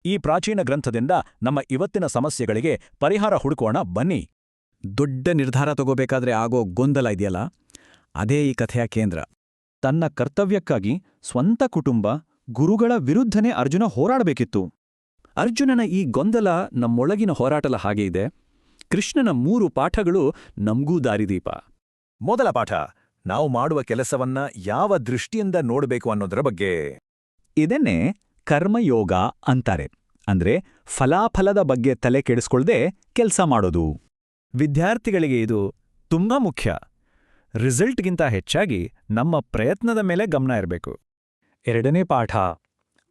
ಈ ಪ್ರಾಚೀನ ಗ್ರಂಥದಿಂದ ನಮ್ಮ ಇವತ್ತಿನ ಸಮಸ್ಯೆಗಳಿಗೆ ಪರಿಹಾರ ಹುಡುಕೋಣ ಬನ್ನಿ. ದೊಡ್ಡ ನಿರ್ಧಾರ ತಗೋಬೇಕಾದ್ರೆ ಆಗೋ ಗೊಂದಲ ಇದೆಯಲ್ಲ, ಅದೇ ಈ ಕಥೆಯ ಕೇಂದ್ರ. ತನ್ನ ಕರ್ತವ್ಯಕ್ಕಾಗಿ ಸ್ವಂತ ಕುಟುಂಬ, ಗುರುಗಳ ವಿರುದ್ಧನೇ ಅರ್ಜುನ ಹೋರಾಡಬೇಕಿತ್ತು. ಅರ್ಜುನನ ಈ ಗೊಂದಲ ನಮ್ಮೊಳಗಿನ ಹೋರಾಟಲ ಹಾಗೆ ಇದೆ. ಕೃಷ್ಣನ 3 ಪಾಠಗಳು ನಮ್ಗೂ ದಾರಿದೀಪ. ಮೊದಲ ಪಾಠ, ನಾವು ಮಾಡುವ ಕೆಲಸವನ್ನ ಯಾವ ದೃಷ್ಟಿಯಿಂದ ನೋಡಬೇಕು ಅನ್ನೋದರ ಬಗ್ಗೆ. ಇದನ್ನೇ ಕರ್ಮಯೋಗ ಅಂತಾರೆ. ಅಂದ್ರೆ ಫಲಾಫಲದ ಬಗ್ಗೆ ತಲೆ ಕೆಡಿಸ್ಕೊಳ್ದೆ ಕೆಲ್ಸ ಮಾಡೋದು. ವಿದ್ಯಾರ್ಥಿಗಳಿಗೆ ಇದು ತುಂಬಾ ಮುಖ್ಯ. ರಿಸಲ್ಟ್ಗಿಂತ ಹೆಚ್ಚಾಗಿ ನಮ್ಮ ಪ್ರಯತ್ನದ ಮೇಲೆ ಗಮನ ಇರಬೇಕು. ಎರಡನೇ ಪಾಠ,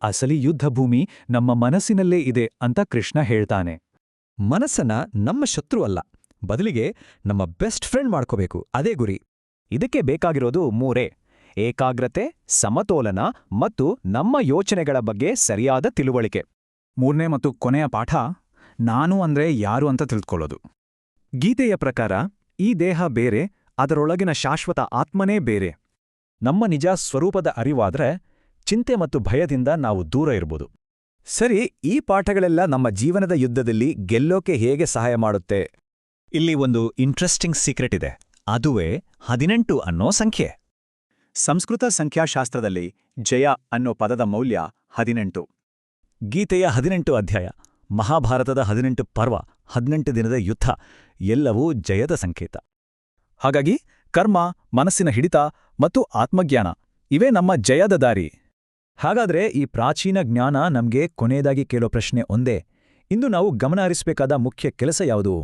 ಅಸಲಿ ಯುದ್ಧಭೂಮಿ ನಮ್ಮ ಮನಸ್ಸಿನಲ್ಲೇ ಇದೆ ಅಂತ ಕೃಷ್ಣ ಹೇಳ್ತಾನೆ. ಮನಸ್ಸನ್ನ ನಮ್ಮ ಶತ್ರು ಅಲ್ಲ, ಬದಲಿಗೆ ನಮ್ಮ ಬೆಸ್ಟ್ ಫ್ರೆಂಡ್ ಮಾಡ್ಕೋಬೇಕು, ಅದೇ ಗುರಿ. ಇದಕ್ಕೆ ಬೇಕಾಗಿರೋದು 3: ಏಕಾಗ್ರತೆ, ಸಮತೋಲನ ಮತ್ತು ನಮ್ಮ ಯೋಚನೆಗಳ ಬಗ್ಗೆ ಸರಿಯಾದ ತಿಳುವಳಿಕೆ. 3ನೇ ಮತ್ತು ಕೊನೆಯ ಪಾಠ, ನಾನು ಅಂದ್ರೆ ಯಾರು ಅಂತ ತಿಳ್ಕೊಳ್ಳೋದು. ಗೀತೆಯ ಪ್ರಕಾರ ಈ ದೇಹ ಬೇರೆ, ಅದರೊಳಗಿನ ಶಾಶ್ವತ ಆತ್ಮನೇ ಬೇರೆ. ನಮ್ಮ ನಿಜ ಸ್ವರೂಪದ ಅರಿವಾದ್ರೆ ಚಿಂತೆ ಮತ್ತು ಭಯದಿಂದ ನಾವು ದೂರ ಇರ್ಬೋದು. ಸರಿ, ಈ ಪಾಠಗಳೆಲ್ಲ ನಮ್ಮ ಜೀವನದ ಯುದ್ಧದಲ್ಲಿ ಗೆಲ್ಲೋಕೆ ಹೇಗೆ ಸಹಾಯ ಮಾಡುತ್ತೆ? ಇಲ್ಲಿ ಒಂದು ಇಂಟ್ರೆಸ್ಟಿಂಗ್ ಸೀಕ್ರೆಟ್ ಇದೆ. ಅದುವೇ 18 ಅನ್ನೋ ಸಂಖ್ಯೆ. ಸಂಸ್ಕೃತ ಸಂಖ್ಯಾಶಾಸ್ತ್ರದಲ್ಲಿ ಜಯ ಅನ್ನೋ ಪದದ ಮೌಲ್ಯ 18. ಗೀತೆಯ 18 ಅಧ್ಯಾಯ, ಮಹಾಭಾರತದ 18 ಪರ್ವ, 18 ದಿನದ ಯುದ್ಧ ಎಲ್ಲವೂ ಜಯದ ಸಂಕೇತ. ಹಾಗಾಗಿ ಕರ್ಮ, ಮನಸ್ಸಿನ ಹಿಡಿತ ಮತ್ತು ಆತ್ಮಜ್ಞಾನ ಇವೇ ನಮ್ಮ ಜಯದ ದಾರಿ. ಹಾಗಾದ್ರೆ ಈ ಪ್ರಾಚೀನ ಜ್ಞಾನ ನಮ್ಗೆ ಕೊನೆಯದಾಗಿ ಕೇಳೋ ಪ್ರಶ್ನೆ ಒಂದೇ: ಇಂದು ನಾವು ಗಮನ ಹರಿಸಬೇಕಾದ ಮುಖ್ಯ ಕೆಲಸ ಯಾವುದು?